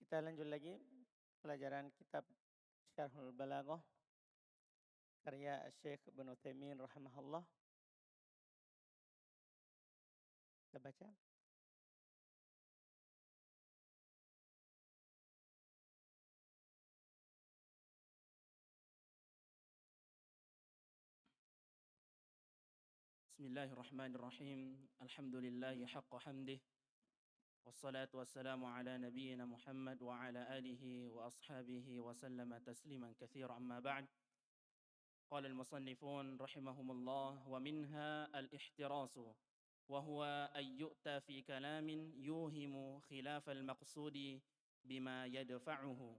Kita lanjut lagi pelajaran kitab Syarhul Balaghah karya Syekh Ibnu Utsaimin rahimahullah. Kita baca. Bismillahirrahmanirrahim. Alhamdulillahi haqqa hamdih. Wassalatu wassalamu ala nabiyyina Muhammad wa ala alihi wa ashabihi wa sallama tasliman katsira amma ba'd. Qala al-musannifun rahimahumullah wa minha al-ihtirasu wa huwa an yu'ta fi kalamin yuhimu khilaf al-maqsudi bima yadfa'uhu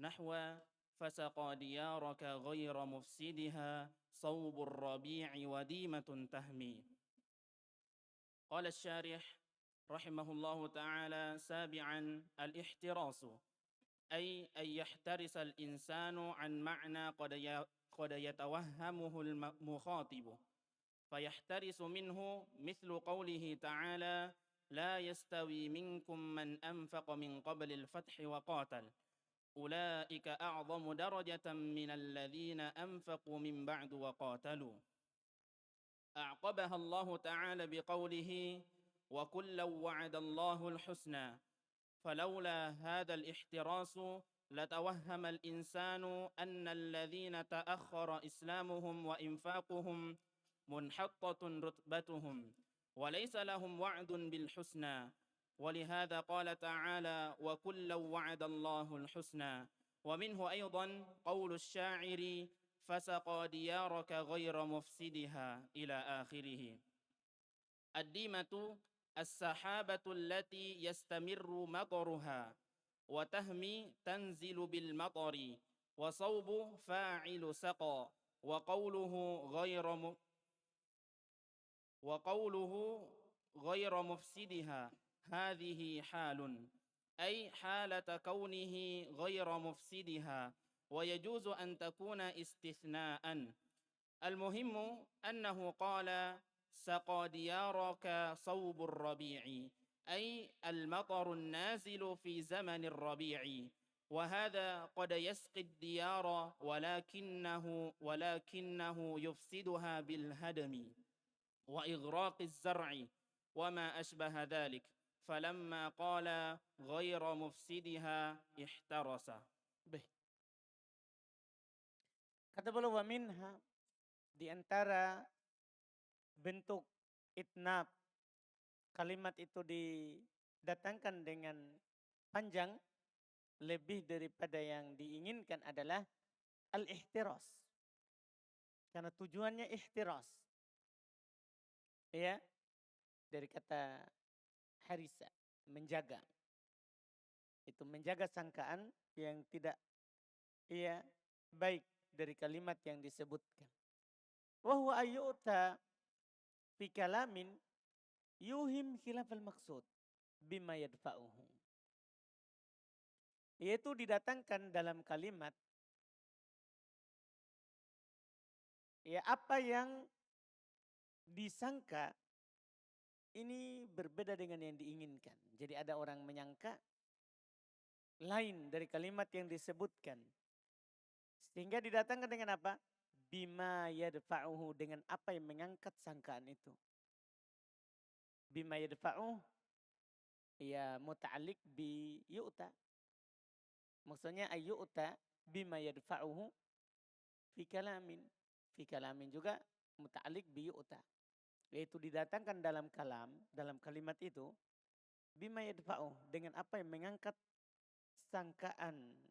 nahwa fasaqa diyaraka ghayra mufsidiha صوب الربيع وديمة تهمي. قال الشارح رحمه الله تعالى سابعا الاحتراس أي أن يحترس الإنسان عن معنى قد يتوهمه المخاطب فيحترس منه مثل قوله تعالى لا يستوي منكم من أنفق من قبل الفتح وقاتل أولئك أعظم درجة من الذين أنفقوا من بعد وقاتلوا. أعقبها الله تعالى بقوله وكلا وعد الله الحسنى فلولا هذا الاحتراس لتوهم الإنسان أن الذين تأخر إسلامهم وإنفاقهم منحطة رتبتهم وليس لهم وعد بالحسنى ولهذا قال تعالى وكلا وعد الله الحسنى. ومنه أيضا قول الشاعر فسقى ديارك غير مفسدها إلى آخره. الديمة السحابة التي يستمر مطرها وتهمي تنزل بالمطر وصوب فاعل سقى وقوله غير مفسدها هذه حال أي حالة كونه غير مفسدها ويجوز أن تكون استثناء. المهم أنه قال سقى ديارك صوب الربيع أي المطر النازل في زمن الربيع وهذا قد يسقي الديار ولكنه يفسدها بالهدم وإغراق الزرع وما أشبه ذلك فلما قال غير مفسدها احترس به. Kata beliau wa minha, di antara bentuk itnab, kalimat itu didatangkan dengan panjang lebih daripada yang diinginkan adalah al-ihtiras. Karena tujuannya ihtiras. Ya, dari kata harisa, menjaga. Itu menjaga sangkaan yang tidak baik dari kalimat yang disebutkan. Wa huwa ayyuta fi kalamin yuhim khilafal maksud bima yadfa'uhu. Yaitu didatangkan dalam kalimat apa yang disangka ini berbeda dengan yang diinginkan. Jadi ada orang menyangka lain dari kalimat yang disebutkan. Sehingga didatangkan dengan apa? Bima yadfa'uhu, dengan apa yang mengangkat sangkaan itu. Bima yadfa'uhu ya muta'alliq bi yu'ta. Maksudnya ayyu'ta bima yadfa'uhu fi kalamin. Fi kalamin juga muta'alliq bi yu'ta. Yaitu didatangkan dalam kalimat itu bima yadfa'uhu, dengan apa yang mengangkat sangkaan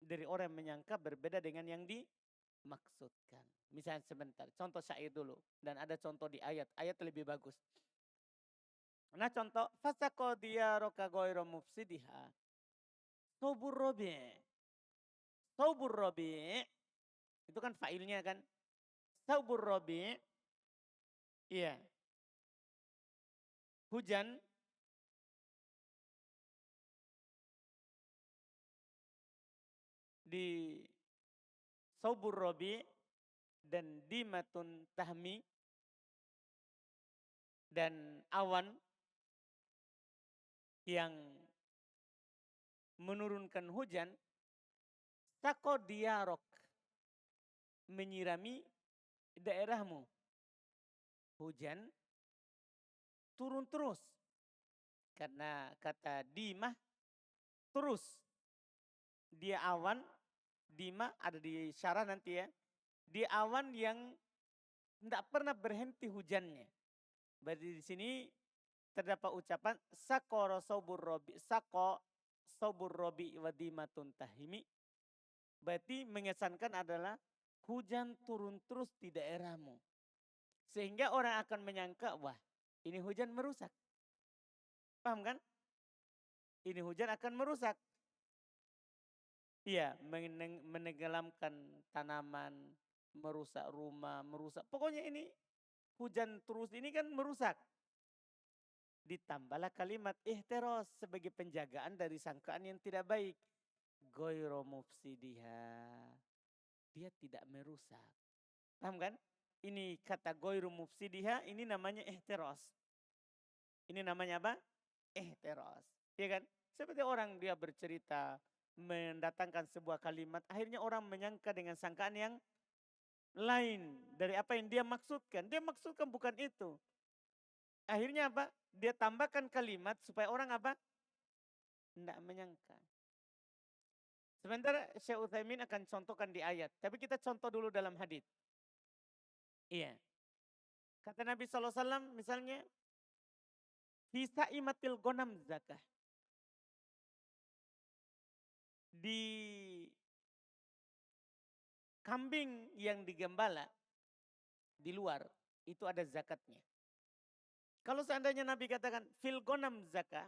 dari orang yang menyangka berbeda dengan yang dimaksudkan. Misalnya sebentar, contoh syair dulu. Dan ada contoh di ayat lebih bagus. Nah contoh, fasaqo diyaraka ghairu mufsidiha saubur rabi'. Saubur rabi' itu kan failnya kan. Saubur rabi' iya. Hujan di saubur rabi' dan dimatun tahmi, dan awan yang menurunkan hujan, sako diarok, menyirami daerahmu. Hujan turun terus. Karena kata dimah terus. Dia awan, dimah ada di syarah nanti ya. Dia awan yang tidak pernah berhenti hujannya. Berarti di sini terdapat ucapan sako sobur robi wadimatun tahimi. Berarti mengesankan adalah hujan turun terus di daerahmu. Sehingga orang akan menyangka, wah ini hujan merusak. Paham kan? Ini hujan akan merusak. Iya, menenggelamkan tanaman, merusak rumah, merusak. Pokoknya ini hujan terus ini kan merusak. Ditambahlah kalimat ihteros sebagai penjagaan dari sangkaan yang tidak baik. Goyro mufsidiha. Dia tidak merusak. Paham kan? Ini kata goyro mufsidiha ini namanya ihteros. Ini namanya apa? Ihteros. Ya kan? Seperti orang dia bercerita mendatangkan sebuah kalimat. Akhirnya orang menyangka dengan sangkaan yang lain dari apa yang dia maksudkan. Dia maksudkan bukan itu. Akhirnya apa? Dia tambahkan kalimat supaya orang apa? Tidak menyangka. Sementara Syekh Utsaimin akan contohkan di ayat. Tapi kita contoh dulu dalam hadis. Iya. Kata Nabi SAW misalnya. Bisa imatil gonam zakah. Di kambing yang digembala di luar itu ada zakatnya. Kalau seandainya Nabi katakan fil gonam zakah,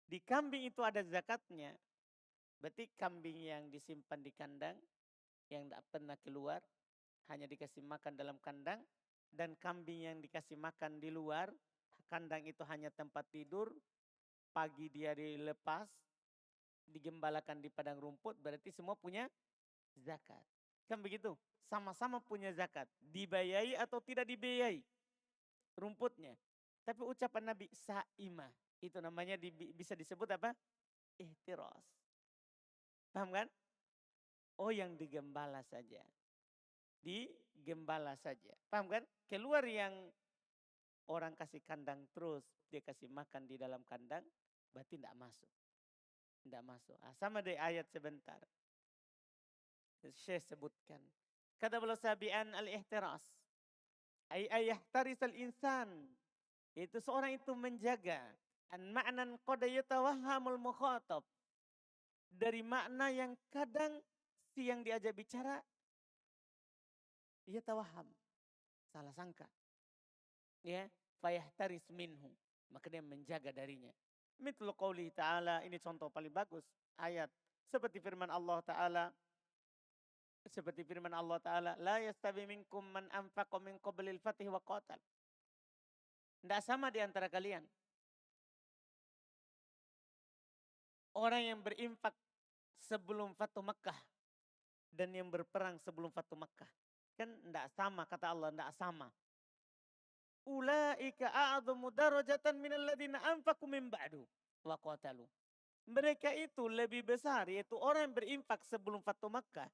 di kambing itu ada zakatnya, berarti kambing yang disimpan di kandang, yang tidak pernah keluar, hanya dikasih makan dalam kandang, dan kambing yang dikasih makan di luar, kandang itu hanya tempat tidur, pagi dia dilepas, digembalakan di padang rumput, berarti semua punya zakat. Kan begitu? Sama-sama punya zakat. Dibayai atau tidak dibayai rumputnya. Tapi ucapan Nabi sa'imah. Itu namanya bisa disebut apa? Ihtiras. Paham kan? Oh yang digembala saja. Digembala saja. Paham kan? Keluar yang orang kasih kandang terus. Dia kasih makan di dalam kandang. Berarti tidak masuk. Tidak masuk. Sama dari ayat sebentar. Syekh sebutkan. Kata beliau sabi'an al-ihtiras. Ayahtarisal insan. Itu seorang itu menjaga. An ma'nan qad yatawahhamul mukhatab. Dari makna yang kadang si yang diajak bicara. Ia tawaham. Salah sangka. Ya. Fayahtaris minhu. Maka dia menjaga darinya. Mithlu qawlihi ta'ala. Ini contoh paling bagus. Ayat. Seperti firman Allah Ta'ala. Seperti firman Allah Ta'ala. La yastawi minkum man anfaqa min qablil fatih wa qatal. Tidak sama di antara kalian. Orang yang berinfak sebelum Fatu Makkah. Dan yang berperang sebelum Fatu Makkah. Kan tidak sama kata Allah. Tidak sama. Ulaika a'adhamu darajatan minal ladina anfaqu min ba'du wa qatalu. Mereka itu lebih besar. Yaitu orang yang berinfak sebelum Fatu Makkah.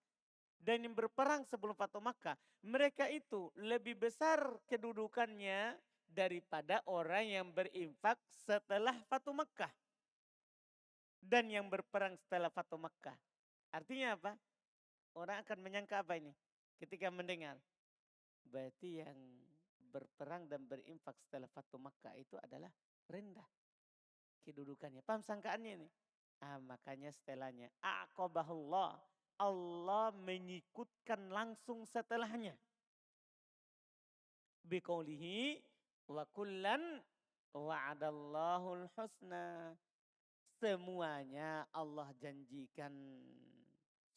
Dan yang berperang sebelum Fatu Makkah. Mereka itu lebih besar kedudukannya daripada orang yang berinfak setelah Fatu Makkah. Dan yang berperang setelah Fatu Makkah. Artinya apa? Orang akan menyangka apa ini? Ketika mendengar. Berarti yang berperang dan berinfak setelah Fatu Makkah itu adalah rendah kedudukannya. Paham sangkaannya ini? Makanya setelahnya. Aqabahullah. Allah mengikutkan langsung setelahnya. Biqaulihi wa kullan wa'adallahul husna. Semuanya Allah janjikan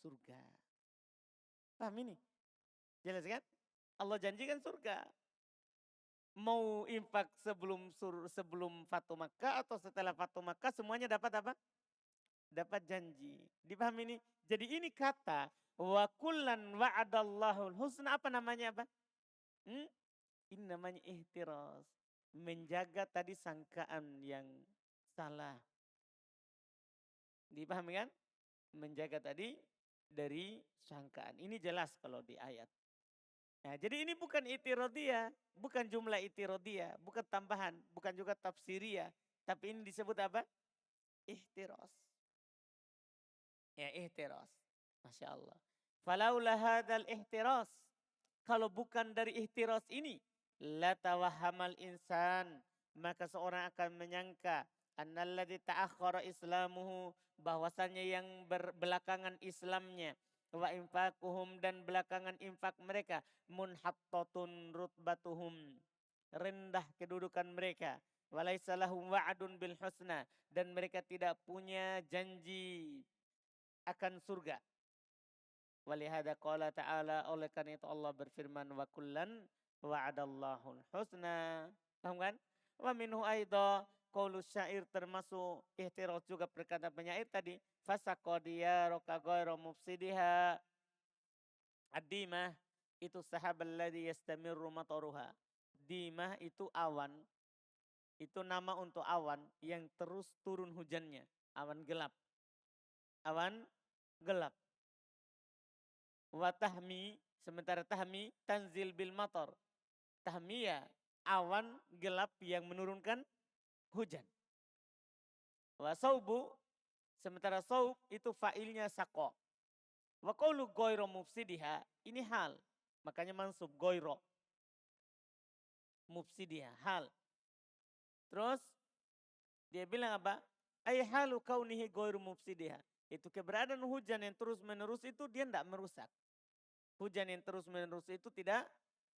surga. Paham ini? Jelas kan? Allah janjikan surga. Mau infak sebelum Fatu Makkah atau setelah Fatu Makkah semuanya dapat apa? Dapat janji. Dipahami ini? Jadi ini kata wa kullan wa'adallahul husna apa namanya apa? Ini namanya ihtiras. Menjaga tadi sangkaan yang salah. Dipahami kan? Menjaga tadi dari sangkaan. Ini jelas kalau di ayat. Nah, jadi ini bukan itirodiyah, bukan jumlah itirodiyah, bukan tambahan, bukan juga tafsiriyah. Tapi ini disebut apa? Ihtiros. Ya, ihtiros. Masya Allah. Falaula hadal ihtiros. Kalau bukan dari ihtiros ini, la tawahamal insan, maka seorang akan menyangka annalladzi ta'akhkhara islamuhu, bahwasannya yang berbelakangan Islamnya, wa infaquhum, dan belakangan infak mereka, munhattatun rutbatuhum, rendah kedudukan mereka, walaisa lahum wa'dun bil husna, dan mereka tidak punya janji akan surga. Walihada qala ta'ala, oleh karena itu Allah berfirman, wa kullan wa'adallahul husna. Paham kan? Wa minhu aidha qaulu syair, termasuk ihtiraz juga perkataan penyair tadi, fasaqadiya roka ghairu mufsidiha. Ad-dimah itu sahabal ladzi yastamirru mataruha. Dimah itu awan, itu nama untuk awan yang terus turun hujannya, awan gelap. Awan gelap. Wa tahmi, sementara tahmi tanzil bil matar. Tahmiya awan gelap yang menurunkan hujan. Wa saubu, sementara saub itu fa'ilnya saqo. Wa qaulu ghairu mufsidiha, ini hal. Makanya mansub ghairu mufsidiha, hal. Terus dia bilang apa? Ay halu kaunihi ghairu mufsidiha. Itu keberadaan hujan yang terus menerus itu dia tidak merusak. Hujan yang terus menerus itu tidak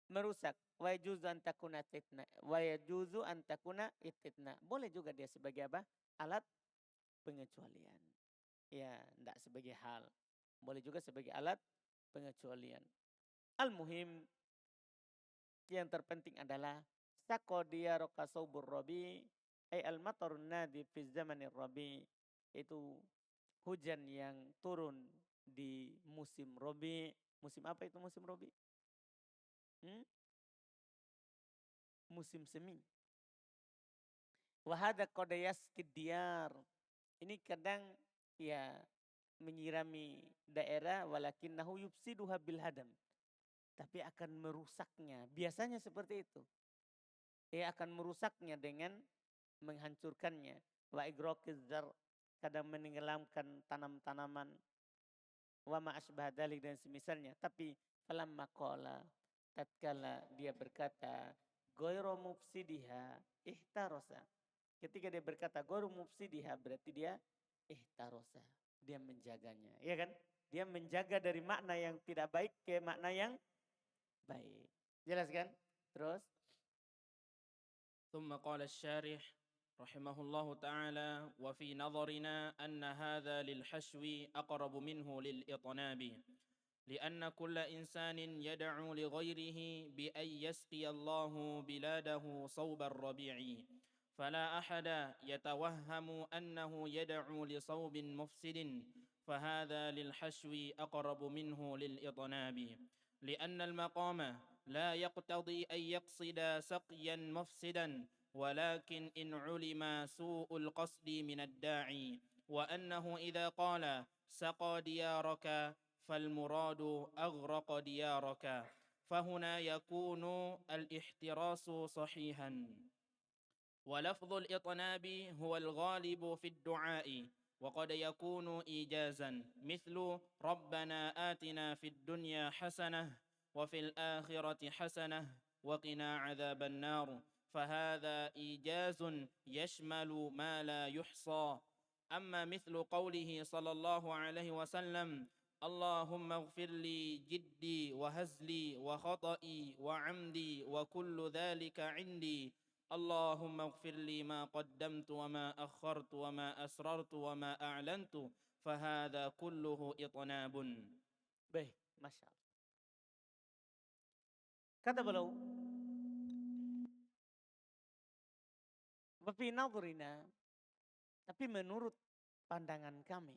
merusak. Wa yajuzu an takuna ititna. Wa yajuzu an takuna ititna. Boleh juga dia sebagai apa? Alat pengecualian. Ya, tidak sebagai hal. Boleh juga sebagai alat pengecualian. Al-muhim, yang terpenting adalah saqadiya roka saubur rabi, ay al-matarun nadi fi zamanir rabi, itu hujan yang turun di musim rabi. Musim apa itu musim rabi? Musim semi. Wahada qadayas kidiyar. Ini kadang ya menyirami daerah, walakinnahu yufsiduha bil hadam. Tapi akan merusaknya. Biasanya seperti itu. Ia akan merusaknya dengan menghancurkannya. Wa igroqiz zar, kadang menenggelamkan tanam-tanaman. Wa ma asbah dalik, dan semisalnya. Tapi falamma qala, tatkala dia berkata ghairu mufsidiha ihtarosa. Ketika dia berkata ghairu mufsidiha, berarti dia ihtarosa, dia menjaganya, ya kan? Dia menjaga dari makna yang tidak baik ke makna yang baik. Jelas kan? Terus ثم قال الشارح رحمه الله تعالى: وفي نظرنا أن هذا للحشو أقرب منه للإطناب، لأن كل إنسان يدعو لغيره بأن يسقي الله بلاده صوب الربيع، فلا أحد يتوهم أنه يدعو لصوب مفسد، فهذا للحشو أقرب منه للإطناب، لأن المقام لا يقتضي أن يقصد سقيا مفسدا، ولكن إن علم سوء القصد من الداعي وأنه إذا قال سقى ديارك فالمراد أغرق ديارك، فهنا يكون الاحتراس صحيحا. ولفظ الإطناب هو الغالب في الدعاء، وقد يكون إيجازا، مثل ربنا آتنا في الدنيا حسنة وفي الآخرة حسنة وقنا عذاب النار، فهذا إيجاز يشمل ما لا يحصى. أما مثل قوله صلى الله عليه وسلم: اللهم اغفر لي جدي وهزلي وخطئي وعمدي وكل ذلك عندي، اللهم اغفر لي ما قدمت وما أخرت وما أسررت وما أعلنت، فهذا كله إطناب. baik, masya Allah. Kata beliau, wafi nadhrina, tapi menurut pandangan kami,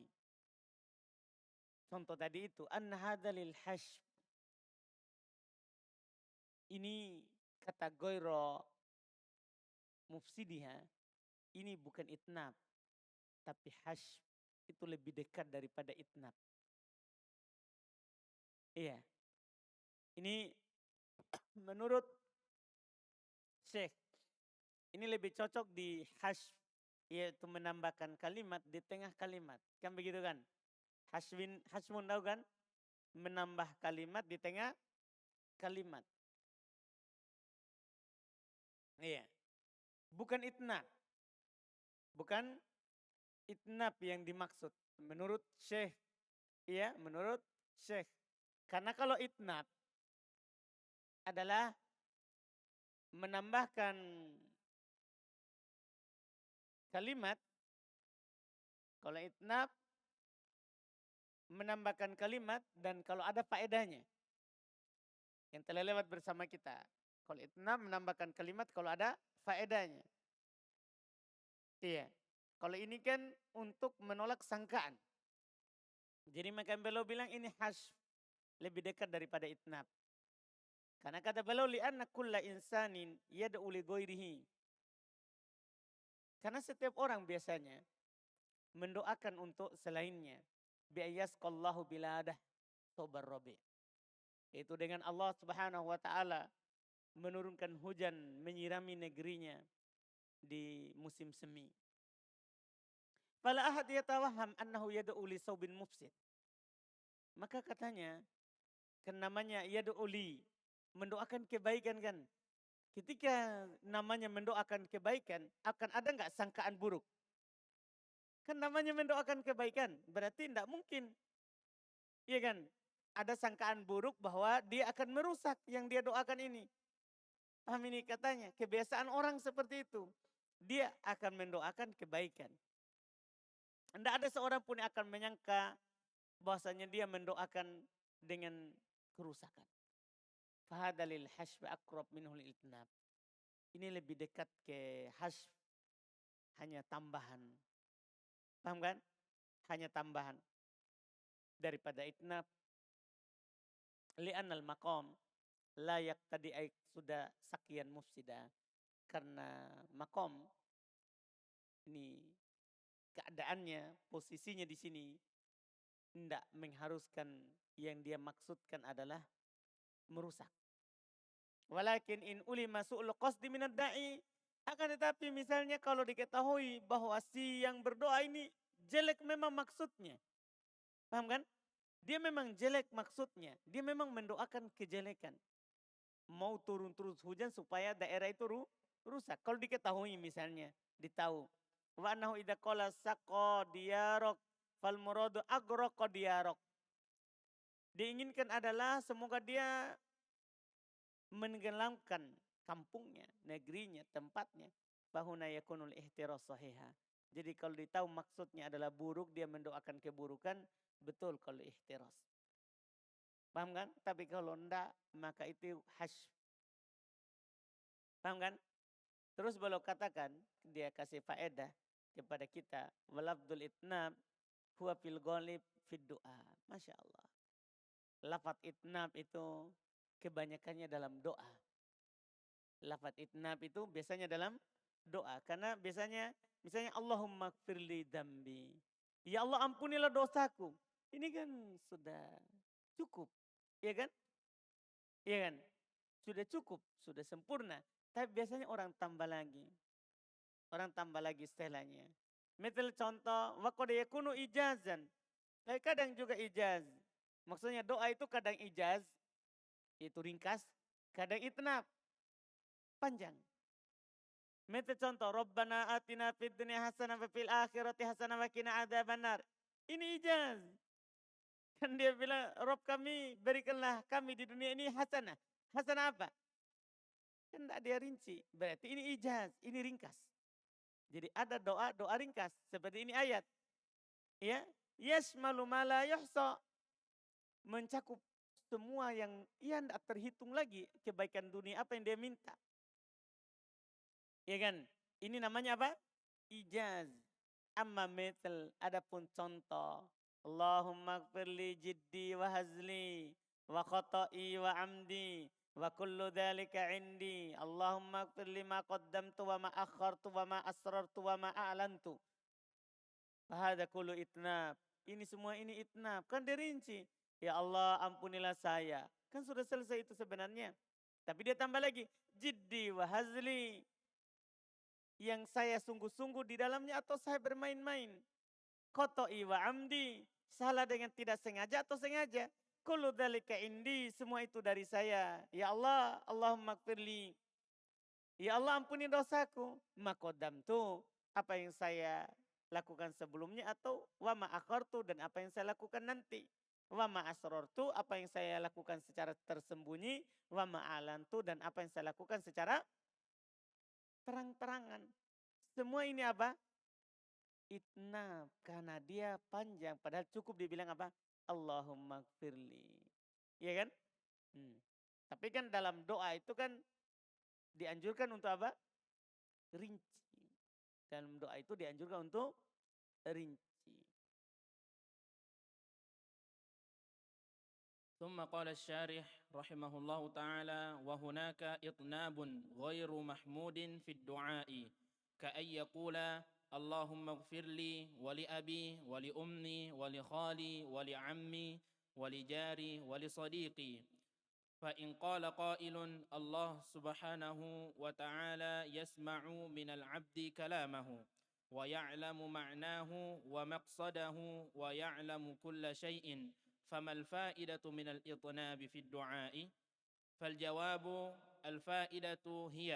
contoh tadi itu, an hadalil hash, ini kata ghairu mufsidiha, ini bukan itnab, tapi hash. itu lebih dekat daripada itnab. Iya, ini menurut Syekh, ini lebih cocok di hash, yaitu menambahkan kalimat di tengah kalimat. Kan begitu kan? Hashmun tahu kan? Menambah kalimat di tengah kalimat. Iya. Bukan itnab. Bukan itnab yang dimaksud. Menurut Syekh. Iya, menurut Syekh. Karena kalau itnab adalah menambahkan kalimat. Kalau itnab menambahkan kalimat dan kalau ada faedahnya. Yang telah lewat bersama kita. Kalau itnab menambahkan kalimat kalau ada faedahnya. Iya. Kalau ini kan untuk menolak sangkaan. Jadi maka beliau bilang ini hash. Lebih dekat daripada itnab. Karena kata beliau li'anna kulla insanin yad'u li ghairihi. Karena setiap orang biasanya mendoakan untuk selainnya. Bi'ayyasqallahu biladah tobar robi. Itu dengan Allah Subhanahu wa taala menurunkan hujan menyirami negerinya di musim semi. Fala ahad yatawaham annahu yad'u li saubin mufsid. Maka katanya kan namanya yad'u li, mendoakan kebaikan kan. Ketika namanya mendoakan kebaikan, akan ada enggak sangkaan buruk? Kan namanya mendoakan kebaikan, berarti tidak mungkin. Iya kan? Ada sangkaan buruk bahwa dia akan merusak yang dia doakan ini. Paham ini katanya, kebiasaan orang seperti itu. Dia akan mendoakan kebaikan. Tidak ada seorang pun yang akan menyangka bahwasanya dia mendoakan dengan kerusakan. Fahadalil hashf akrab minhul itnab. Ini lebih dekat ke hashf, hanya tambahan. Paham kan? Hanya tambahan daripada itnab. Li'annal maqam layak tadi sudah sakian mufsida. Karena maqam ini keadaannya, posisinya di sini tidak mengharuskan yang dia maksudkan adalah merusak. Walakin in ulima su'ul qasdi minad da'i, akan tetapi misalnya kalau diketahui bahwa si yang berdoa ini jelek memang maksudnya. Paham kan? Dia memang jelek maksudnya. Dia memang mendoakan kejelekan. Mau turun terus hujan supaya daerah itu rusak. Kalau diketahui misalnya, ditahu. Wa annahu idza qala saqa diyarok fal muradu agraqa diyarok. Diinginkan adalah semoga dia menenggelamkan kampungnya, negerinya, tempatnya. Bahuna yakunul ihtiras sahiha. Jadi kalau ditahu maksudnya adalah buruk, dia mendoakan keburukan, betul kalau ihtiras. Paham kan? Tapi kalau enggak, maka itu hash. Paham kan? Terus beliau katakan, dia kasih faedah kepada kita. Walafdul itnab huwa fil ghalib fid du'a. Masya Allah. Lafaz itnab itu kebanyakannya dalam doa. Lafaz itnab itu biasanya dalam doa. Karena biasanya misalnya Allahumma gfirli dambi. Ya Allah ampunilah dosaku. Ini kan sudah cukup. Iya kan? Iya kan? Sudah cukup, sudah sempurna. Tapi biasanya orang tambah lagi. Orang tambah lagi setelahnya. Misal contoh, wa qad yakunu ijazan. Tapi kadang juga ijaz. Maksudnya doa itu kadang ijaz, itu ringkas, kadang itnab, panjang. Misal contoh, Rabbana atina fid dunya hasanah wa fil akhirati hasanah wa qina adzabannar. Ini ijaz. Kan dia bilang, Rabb kami berikanlah kami di dunia ini hasanah. Hasanah apa? Kan tidak dia rinci. Berarti ini ijaz, ini ringkas. Jadi ada doa ringkas. Seperti ini ayat. Ya, yashmalu ma la yuhsa. Mencakup semua yang tidak terhitung lagi kebaikan dunia apa yang dia minta. Ya kan? Ini namanya apa? Ijaz. Amma mithal, adapun contoh. Allahumma gfirli jiddi wa hazli wa khata'i wa amdi wa kullu dhalika indi. Allahumma gfirli ma qaddamtu wa ma akhartu wa ma asrartu wa ma a'lantu. Fahadha kullu itnab. Ini semua ini itnab. Kan dirinci. Ya Allah ampunilah saya. Kan sudah selesai itu sebenarnya. Tapi dia tambah lagi. Jiddi wa hazli. Yang saya sungguh-sungguh di dalamnya atau saya bermain-main. Khoto'i wa amdi. Salah dengan tidak sengaja atau sengaja. Kullu dzalika indi. Semua itu dari saya. Ya Allah, Allahumma gfirli. Ya Allah ampuni dosaku. Maqaddamtu. Apa yang saya lakukan sebelumnya atau wa ma akhartu dan apa yang saya lakukan nanti. Wa ma asrartu apa yang saya lakukan secara tersembunyi. Wa ma alantu dan apa yang saya lakukan secara terang-terangan. Semua ini apa? Itnab. Karena dia panjang. Padahal cukup dibilang apa? Allahumma gfirli. Iya kan? Tapi kan dalam doa itu kan dianjurkan untuk apa? Rinci. Dalam doa itu dianjurkan untuk rinci. ثم قال الشارح رحمه الله تعالى وهناك إطناب غير محمود في الدعاء كأن يقول اللهم اغفر لي ولأبي ولأمي ولخالي ولعمي ولجاري ولصديقي فإن قال قائل الله سبحانه وتعالى يسمع من العبد كلامه ويعلم معناه ومقصده ويعلم كل شيء فما الفائدة من الإطناب في الدعاء؟ فالجواب الفائدة هي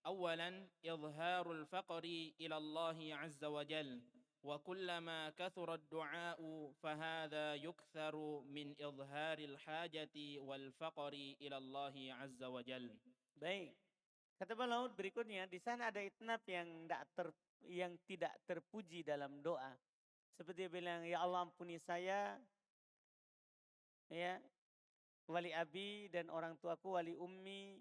أولا إظهار الفقر إلى الله عز وجل وكلما كثر الدعاء فهذا يكثر من إظهار الحاجة والفقر إلى الله عز وجل. Baik. Kata beliau berikutnya di sana ada itnab yang tidak terpuji dalam doa. Seperti dia bilang ya Allah ampuni saya ya wali abi dan orang tuaku wali ummi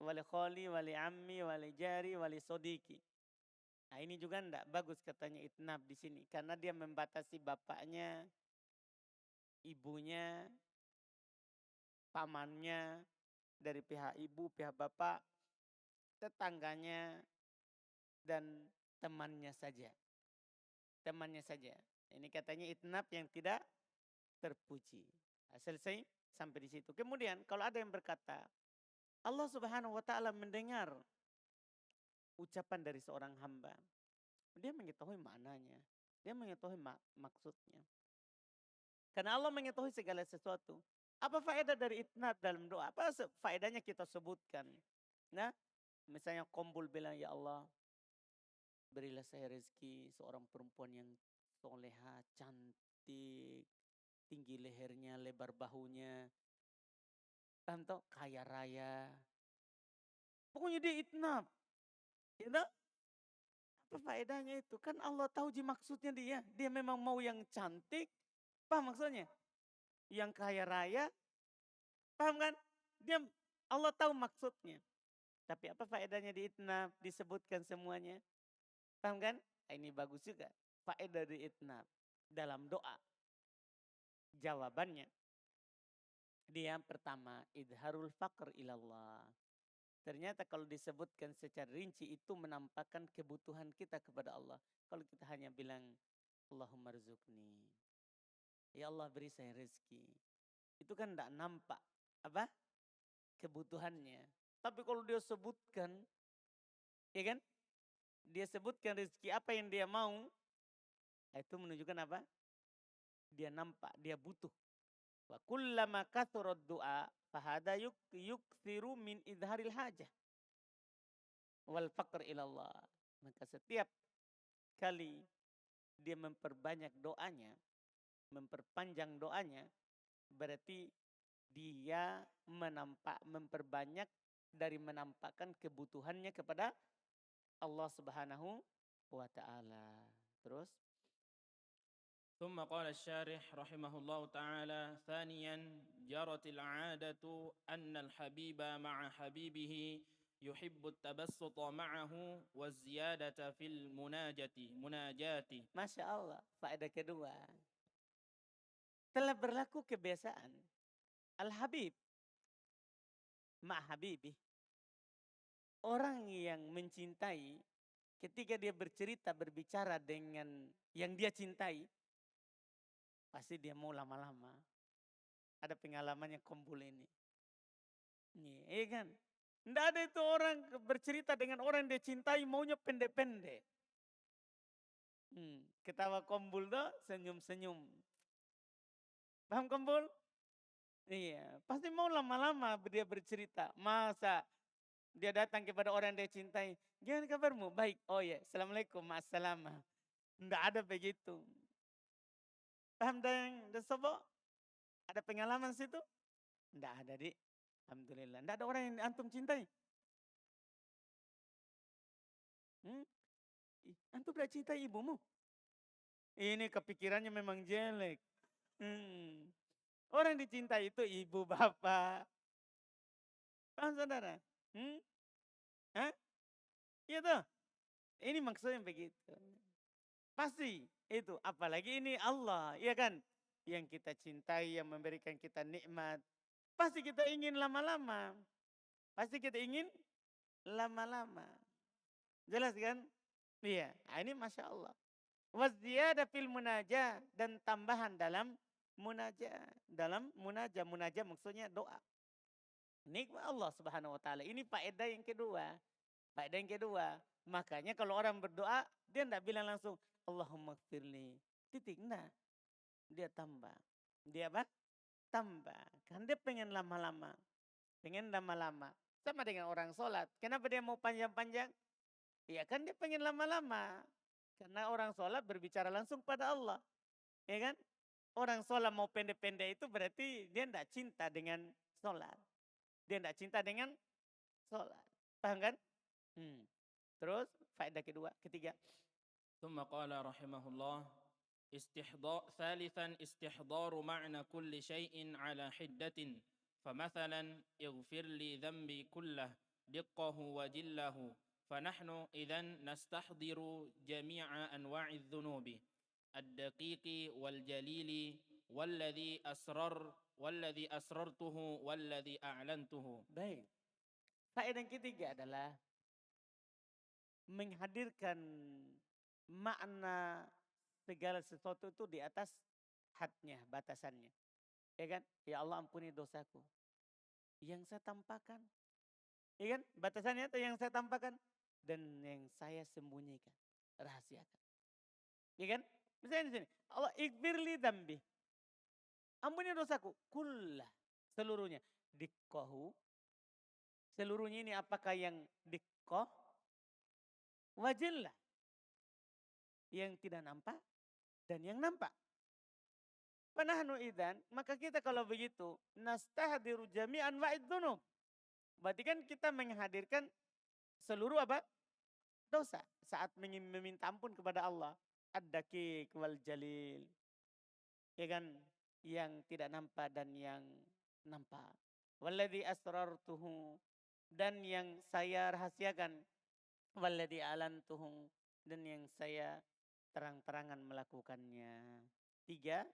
wali khali wali ammi wali jari wali sodiki. Nah ini juga enggak bagus katanya itnab di sini karena dia membatasi bapaknya, ibunya, pamannya dari pihak ibu, pihak bapak, tetangganya dan temannya saja. Temannya saja. Ini katanya itnab yang tidak terpuji. Nah, selesai sampai di situ. Kemudian kalau ada yang berkata, Allah Subhanahu wa taala mendengar ucapan dari seorang hamba. Dia mengetahui maknanya. Dia mengetahui maksudnya. Karena Allah mengetahui segala sesuatu. Apa faedah dari itnab dalam doa? Apa faedahnya kita sebutkan? Nah, misalnya Qombul bilang, ya Allah, berilah saya rezeki seorang perempuan yang soleha, cantik, tinggi lehernya, lebar bahunya, tanto kaya raya. Pokoknya dia itnab. Ya tak? Apa faedahnya itu? Kan Allah tahu maksudnya dia. Dia memang mau yang cantik. Paham maksudnya? Yang kaya raya. Paham kan? Allah tahu maksudnya. Tapi apa faedahnya di itnab? Disebutkan semuanya. Paham kan? Ini bagus juga. Faedah di itnab. Dalam doa. Jawabannya. Dia yang pertama. Idharul faqr ilallah. Ternyata kalau disebutkan secara rinci itu menampakkan kebutuhan kita kepada Allah. Kalau kita hanya bilang Allahumma rizukni. Ya Allah beri saya rezeki. Itu kan tidak nampak apa kebutuhannya. Tapi kalau dia sebutkan, ya kan? Dia sebutkan rezeki apa yang dia mau. Itu menunjukkan apa? Dia nampak, dia butuh. Wa kullama kathurat du'a fahada yukthiru min idharil hajah wal faqr ilallah. Maka setiap kali dia memperbanyak doanya, memperpanjang doanya, berarti dia memperbanyak dari menampakkan kebutuhannya kepada Allah Subhanahu wa taala. Terus ثم قال الشارح رحمه الله تعالى ثانيا جرت العادة أن الحبيب مع حبيبه يحب التبسط معه والزيادة في مناجات. Masya Allah, faedah kedua. Telah berlaku kebiasaan Al-Habib ma' Habibi. Orang yang mencintai ketika dia bercerita, berbicara dengan yang dia cintai, pasti dia mau lama-lama. Ada pengalamannya Kumbul ini. Iya kan? Tidak ada itu orang bercerita dengan orang yang dia cintai maunya pendek-pendek. Ketawa Kumbul tuh senyum-senyum. Paham Kumbul? Iya, pasti mau lama-lama dia bercerita. Masa dia datang kepada orang yang dia cintai. Gimana kabarmu? Baik. Oh ya, Assalamualaikum, Assalam. Tidak ada begitu. Paham dan sobo? Ada pengalaman situ? Tidak ada, Dik. Alhamdulillah. Tidak ada orang yang antum cintai. Antum tidak cintai ibumu? Ini kepikirannya memang jelek. Orang dicintai itu ibu, bapak. Paham saudara? Hah? Iya tuh. Ini maksudnya begitu. Pasti itu. Apalagi ini Allah. Iya kan? Yang kita cintai, yang memberikan kita nikmat. Pasti kita ingin lama-lama. Pasti kita ingin lama-lama. Jelas kan? Iya. Nah, ini Masya Allah. Waziyada fil munajah. Dan tambahan dalam munajah. Dalam munajah. Munajah maksudnya doa. Nikmat Allah Subhanahu wa taala. Ini faedah yang kedua. Faedah yang kedua. Makanya kalau orang berdoa, dia tidak bilang langsung Allahumma gfirli. Titik. Nah. Dia tambah. Dia apa? Tambah. Kan dia pengen lama-lama. Pengen lama-lama. Sama dengan orang sholat. Kenapa dia mau panjang-panjang? Ya kan dia pengen lama-lama. Karena orang sholat berbicara langsung pada Allah. Ya kan? Orang sholat mau pendek-pendek itu berarti dia tidak cinta dengan sholat. Dia tidak cinta dengan sholat. Paham kan? Terus faedah kedua, ketiga. ثم قال رحمه الله ثالثا استحضار معنى كل شيء على حدة فمثلا اغفر لي ذنبي كله دقه وجله فنحن إذن نستحضر جميع أنواع الذنوب الدقيق والجليل والذي أسررته والذي أعلنته. Baik. Faedah yang ketiga adalah menghadirkan makna segala sesuatu itu di atas hadnya, batasannya. Ya kan? Ya Allah ampuni dosaku. Yang saya tampakkan. Ya kan? Batasannya itu yang saya tampakkan. Dan yang saya sembunyikan. Rahasiakan. Ya kan? Misalnya di sini. Allah ikbirli dambi. Ampuni dosaku. Kullah. Seluruhnya. Dikkohu. Seluruhnya ini apakah yang dikkoh? Wajillah. Yang tidak nampak dan yang nampak. Panahnu idan, maka kita kalau begitu nastahdiru jami'an wa'id dzunub. Berarti kan kita menghadirkan seluruh apa? Dosa saat meminta ampun kepada Allah. Ad-daqiq wal jalil. Ya kan? Yang tidak nampak dan yang nampak. Walladzi asrartuhu, dan yang saya rahasiakan. Walladzi alantuhu, dan yang saya terang-terangan melakukannya. 3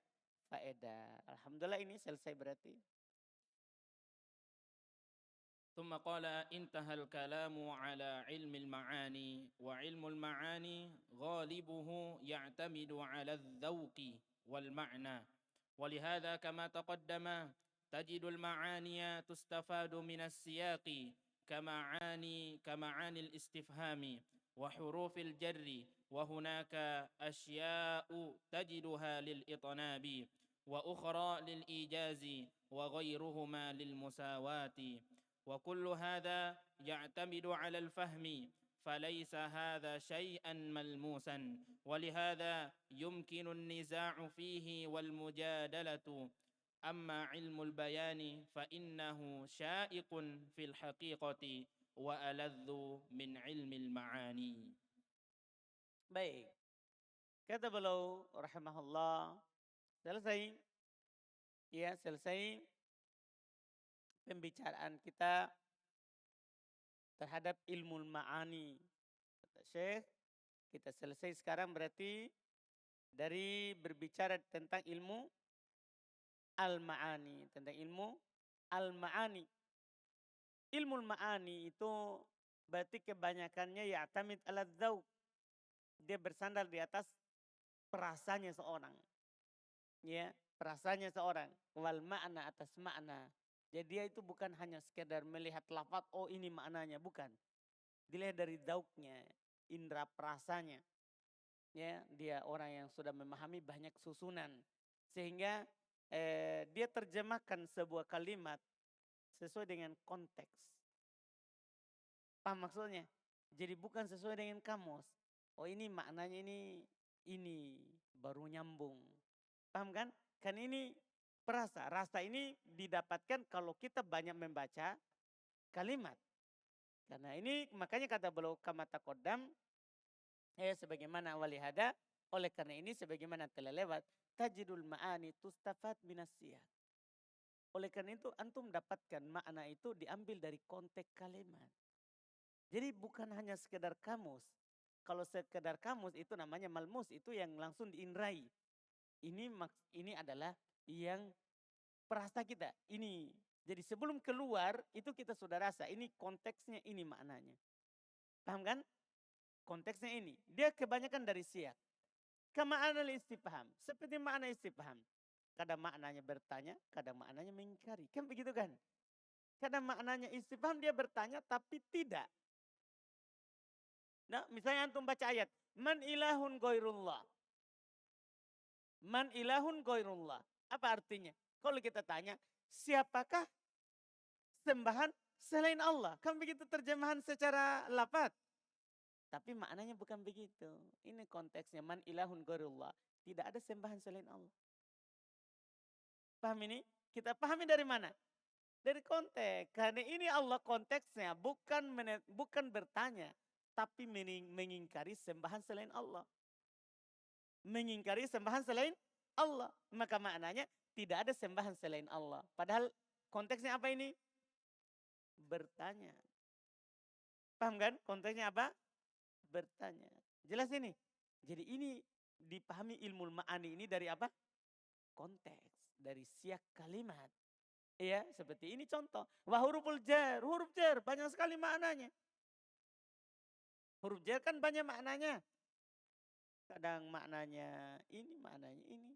faedah. Alhamdulillah ini selesai berarti. ثم قال انتهى الكلام على علم المعاني وعلم المعاني غالبه يعتمد على الذوق والمعنى ولهذا كما تقدم تجد المعاني تستفاد من السياق كمعاني الاستفهام وحروف الجر وهناك أشياء تجدها للإطناب وأخرى للإيجاز وغيرهما للمساواة وكل هذا يعتمد على الفهم فليس هذا شيئا ملموسا ولهذا يمكن النزاع فيه والمجادلة أما علم البيان فإنه شائق في الحقيقة وألذ من علم المعاني. Baik. Kata beliau rahimahullah, selesai pembicaraan kita terhadap ilmu ma'ani. Kata Syekh, kita selesai sekarang berarti dari berbicara tentang ilmu al-ma'ani, tentang ilmu al-ma'ani. Ilmu al-ma'ani itu berarti kebanyakannya ya'tamid ala dzauq. dia bersandar di atas perasaannya seorang. Ya, perasaannya seorang. Wal makna atas makna. Jadi dia itu bukan hanya sekedar melihat lafaz, oh ini maknanya, bukan. Dilihat dari dauknya, indera perasanya. Ya, dia orang yang sudah memahami banyak susunan. Sehingga dia terjemahkan sebuah kalimat sesuai dengan konteks. Paham maksudnya? Jadi bukan sesuai dengan kamus. Oh ini maknanya ini baru nyambung. Paham kan? Kan ini perasa. Rasa ini didapatkan kalau kita banyak membaca kalimat. Karena ini makanya kata beliau kama taqaddam, sebagaimana walihada, oleh karena ini sebagaimana telah lewat, tajidul ma'ani tustafat minas siyaq. Oleh karena itu antum dapatkan makna itu diambil dari konteks kalimat. Jadi bukan hanya sekedar kamus. Kalau sekedar kamus itu namanya malmus, itu yang langsung diindrai. Ini adalah yang perasa kita. Ini. Jadi sebelum keluar itu kita sudah rasa ini konteksnya, ini maknanya. Paham kan? Konteksnya ini. Dia kebanyakan dari siyak. Kama anal istifham. Seperti makna istifham. Kadang maknanya bertanya, kadang maknanya mengingkari. Kan begitu kan? Kadang maknanya istifham dia bertanya tapi tidak. Nah, misalnya antum baca ayat, man ilahun ghairullah. Man ilahun ghairullah. Apa artinya? Kalau kita tanya, siapakah sembahan selain Allah? Kan begitu terjemahan secara lafaz. Tapi maknanya bukan begitu. Ini konteksnya, man ilahun ghairullah. Tidak ada sembahan selain Allah. Paham ini? Kita pahami dari mana? Dari konteks. Karena ini Allah konteksnya bukan bertanya, tapi mengingkari sembahan selain Allah. Mengingkari sembahan selain Allah. Maka maknanya tidak ada sembahan selain Allah. Padahal konteksnya apa ini? Bertanya. Paham kan? Konteksnya apa? Bertanya. Jelas ini? Jadi ini dipahami ilmu ma'ani ini dari apa? Konteks. Dari siak kalimat. Iya, seperti ini contoh. Wa huruful jar. Huruf jar banyak sekali maknanya. Huruf jar kan banyak maknanya. Kadang maknanya ini, maknanya ini.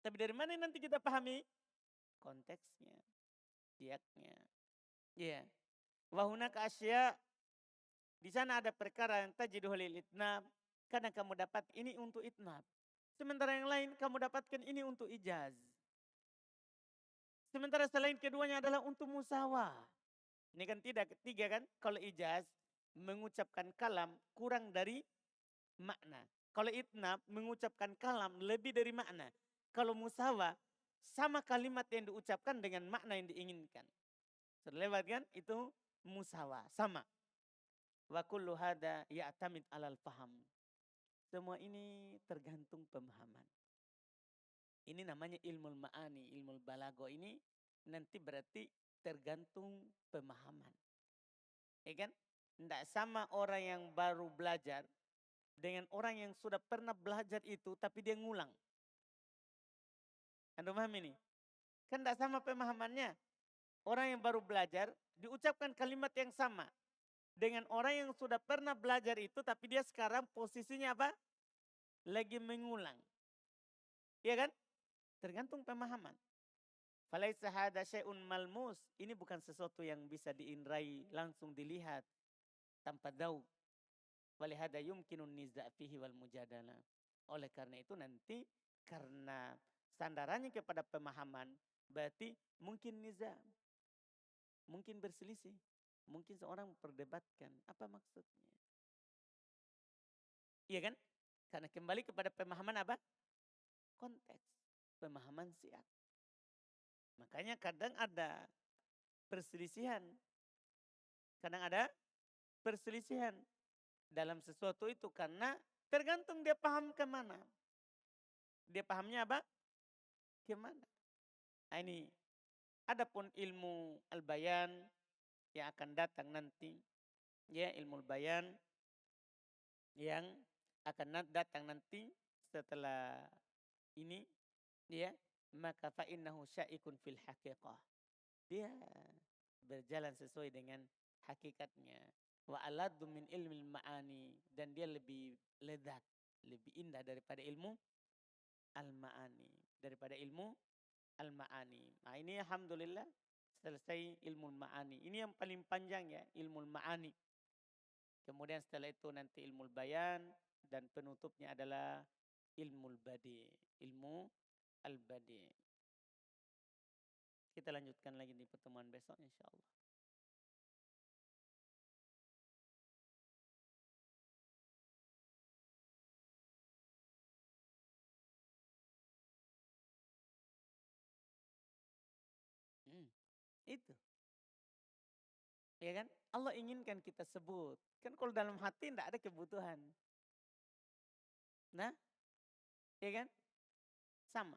Tapi dari mana nanti kita pahami? Konteksnya, siaknya. Iya. Wahunaka asya. Di sana ada perkara yang tajidu lil itnab. Kadang kamu dapat ini untuk itnab. Sementara yang lain kamu dapatkan ini untuk ijaz. Sementara selain keduanya adalah untuk musawah. Ini kan tiga kan? Kalau ijaz mengucapkan kalam kurang dari makna. Kalau itnab mengucapkan kalam lebih dari makna. Kalau musawah sama kalimat yang diucapkan dengan makna yang diinginkan. Sudah lewat kan? Itu musawah, sama. Wa kullu hada ya'tamid alal faham. Semua ini tergantung pemahaman. Ini namanya ilmu ma'ani, ilmu balago ini nanti berarti tergantung pemahaman. Ya kan? Tidak sama orang yang baru belajar dengan orang yang sudah pernah belajar itu tapi dia ngulang. Anda paham ini? Kan tidak sama pemahamannya. Orang yang baru belajar diucapkan kalimat yang sama dengan orang yang sudah pernah belajar itu tapi dia sekarang posisinya apa? Lagi mengulang. Iya kan? Tergantung pemahaman. Falaisa hada syai'un malmus. Ini bukan sesuatu yang bisa diindrai, langsung dilihat tanpa dauk. Walihada yumkinun niza' fihi wal mujadalah. Oleh karena itu nanti karena sandarannya kepada pemahaman berarti mungkin niza', mungkin berselisih, mungkin seorang memperdebatkan apa maksudnya. Iya kan? Karena kembali kepada pemahaman apa? Konteks. Pemahaman siap. Makanya kadang ada perselisihan. Kadang ada perselisihan dalam sesuatu itu karena tergantung dia paham kemana. Dia pahamnya apa? Kemana? Nah ini. Adapun ilmu al-bayan yang akan datang nanti. Ya, ilmu al-bayan yang akan datang nanti setelah ini. Ya, maka fa'innahu sya'ikun fil haqiqah. Dia berjalan sesuai dengan hakikatnya. Wa aladdu min ilmil ma'ani, dan dia lebih lezat, lebih indah daripada ilmu al-ma'ani, daripada ilmu al-ma'ani. Nah, ini alhamdulillah selesai ilmu ma'ani. Ini yang paling panjang ya, ilmu ma'ani. Kemudian setelah itu nanti ilmu bayan, dan penutupnya adalah ilmu badi, ilmu al-badi. Kita lanjutkan lagi di pertemuan besok insyaallah. Itu. Ya kan? Allah inginkan kita sebut. Kan kalau dalam hati tidak ada kebutuhan. Nah, ya kan? Sama.